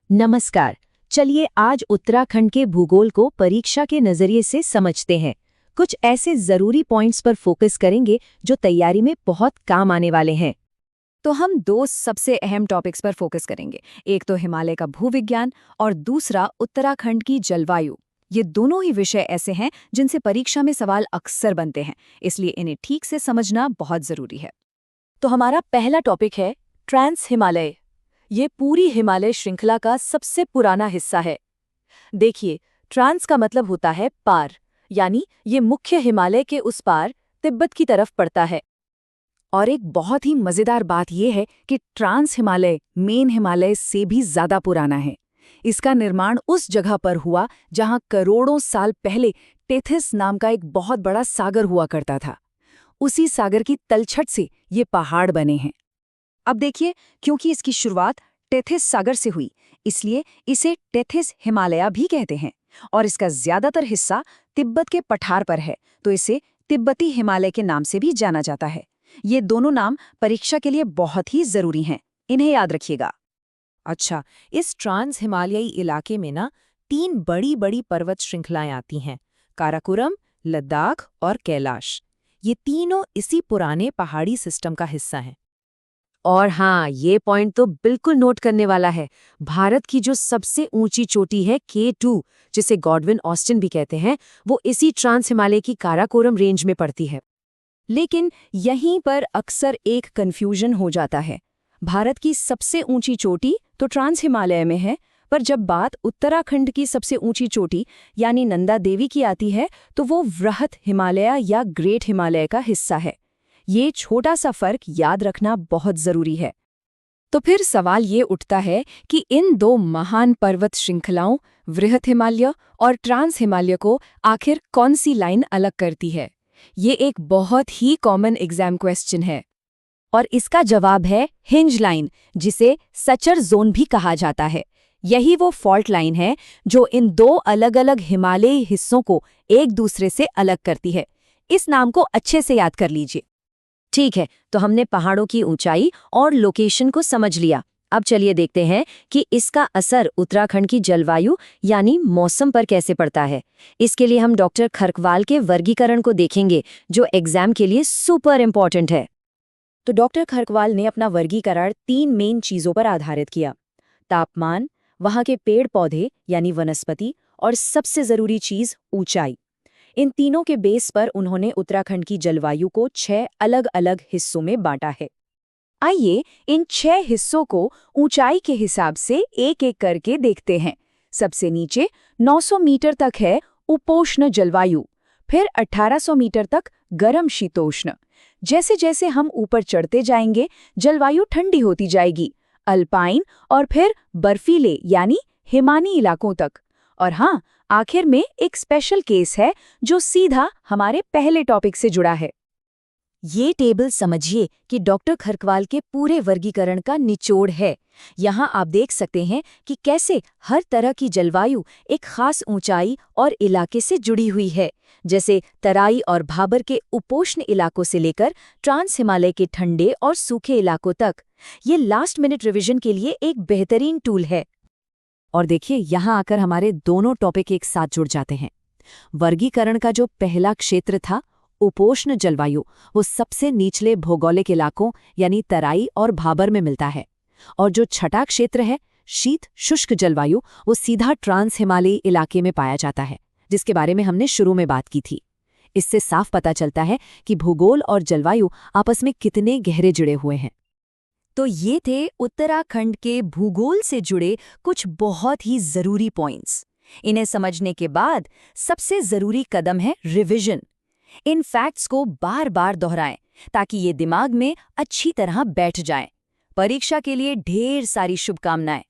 नमस्कार। चलिए आज उत्तराखंड के भूगोल को परीक्षा के नजरिए से समझते हैं। कुछ ऐसे जरूरी पॉइंट्स पर फोकस करेंगे जो तैयारी में बहुत काम आने वाले हैं। तो हम दो सबसे अहम टॉपिक्स पर फोकस करेंगे। एक तो हिमालय का भूविज्ञान और दूसरा उत्तराखंड की जलवायु। ये दोनों ही विषय ऐसे हैं जिनसे परीक्षा में सवाल अक्सर बनते हैं, इसलिए इन्हें ठीक से समझना बहुत जरूरी है। तो हमारा पहला टॉपिक है ट्रांस हिमालय। ये पूरी हिमालय श्रृंखला का सबसे पुराना हिस्सा है। देखिए, ट्रांस का मतलब होता है पार, यानी ये मुख्य हिमालय के उस पार तिब्बत की तरफ पड़ता है। और एक बहुत ही मजेदार बात यह है कि ट्रांस हिमालय मेन हिमालय से भी ज्यादा पुराना है। इसका निर्माण उस जगह पर हुआ जहां करोड़ों साल पहले टेथिस नाम का एक बहुत बड़ा सागर हुआ करता था। उसी सागर की तलछट से ये पहाड़ बने हैं। अब देखिए, क्योंकि इसकी शुरुआत टेथिस सागर से हुई, इसलिए इसे टेथिस हिमालय भी कहते हैं। और इसका ज्यादातर हिस्सा तिब्बत के पठार पर है, तो इसे तिब्बती हिमालय के नाम से भी जाना जाता है। ये दोनों नाम परीक्षा के लिए बहुत ही जरूरी हैं, इन्हें याद रखिएगा। अच्छा, इस ट्रांस हिमालयी इलाके में ना 3 बड़ी बड़ी पर्वत श्रृंखलाएं आती हैं: काराकोरम, लद्दाख और कैलाश। ये तीनों इसी पुराने पहाड़ी सिस्टम का हिस्सा हैं। और हाँ, ये पॉइंट तो बिल्कुल नोट करने वाला है। भारत की जो सबसे ऊंची चोटी है K2, जिसे गॉडविन ऑस्टिन भी कहते हैं, वो इसी ट्रांस हिमालय की काराकोरम रेंज में पड़ती है। लेकिन यहीं पर अक्सर एक कन्फ्यूजन हो जाता है। भारत की सबसे ऊंची चोटी तो ट्रांस हिमालय में है, पर जब बात उत्तराखंड की सबसे ऊंची चोटी यानी नंदा देवी की आती है, तो वो वृहत हिमालय या ग्रेट हिमालय का हिस्सा है। ये छोटा सा फर्क याद रखना बहुत जरूरी है। तो फिर सवाल ये उठता है कि इन दो महान पर्वत श्रृंखलाओं वृहत हिमालय और ट्रांस हिमालय को आखिर कौन सी लाइन अलग करती है? ये एक बहुत ही कॉमन एग्जाम क्वेश्चन है। और इसका जवाब है हिंज लाइन, जिसे सचर जोन भी कहा जाता है। यही वो फॉल्ट लाइन है जो इन दो अलग अलग हिमालयी हिस्सों को एक दूसरे से अलग करती है। इस नाम को अच्छे से याद कर लीजिए। ठीक है, तो हमने पहाड़ों की ऊंचाई और लोकेशन को समझ लिया। अब चलिए देखते हैं कि इसका असर उत्तराखंड की जलवायु यानी मौसम पर कैसे पड़ता है। इसके लिए हम डॉक्टर खरकवाल के वर्गीकरण को देखेंगे, जो एग्जाम के लिए सुपर इम्पॉर्टेंट है। तो डॉक्टर खरकवाल ने अपना वर्गीकरण 3 मेन चीजों पर आधारित किया: तापमान, वहां के पेड़ पौधे यानी वनस्पति, और सबसे जरूरी चीज ऊंचाई। इन तीनों के बेस पर उन्होंने उत्तराखंड की जलवायु को 6 अलग अलग हिस्सों में बांटा है। आइए इन 6 हिस्सों को ऊंचाई के हिसाब से एक एक करके देखते हैं। सबसे नीचे 900 मीटर तक है उपोष्ण जलवायु, फिर 1800 मीटर तक गर्म शीतोष्ण। जैसे जैसे हम ऊपर चढ़ते जाएंगे, जलवायु ठंडी होती जाएगी, अल्पाइन और फिर बर्फीले यानी हिमानी इलाकों तक। और हाँ, आखिर में एक स्पेशल केस है जो सीधा हमारे पहले टॉपिक से जुड़ा है। ये टेबल समझिए कि डॉक्टर खरकवाल के पूरे वर्गीकरण का निचोड़ है। यहाँ आप देख सकते हैं कि कैसे हर तरह की जलवायु एक खास ऊंचाई और इलाके से जुड़ी हुई है, जैसे तराई और भाबर के उपोष्ण इलाकों से लेकर ट्रांस हिमालय के ठंडे और सूखे इलाकों तक। ये लास्ट मिनट रिवीजन के लिए एक बेहतरीन टूल है। और देखिए, यहाँ आकर हमारे दोनों टॉपिक एक साथ जुड़ जाते हैं। वर्गीकरण का जो पहला क्षेत्र था उपोष्ण जलवायु, वो सबसे निचले भौगोलिक इलाकों यानी तराई और भाबर में मिलता है। और जो छठा क्षेत्र है शीत शुष्क जलवायु, वो सीधा ट्रांस हिमालयी इलाके में पाया जाता है, जिसके बारे में हमने शुरू में बात की थी। इससे साफ पता चलता है कि भूगोल और जलवायु आपस में कितने गहरे जुड़े हुए हैं। तो ये थे उत्तराखंड के भूगोल से जुड़े कुछ बहुत ही जरूरी पॉइंट्स। इन्हें समझने के बाद सबसे जरूरी कदम है रिवीजन। इन फैक्ट्स को बार बार दोहराएं ताकि ये दिमाग में अच्छी तरह बैठ जाएं। परीक्षा के लिए ढेर सारी शुभकामनाएं।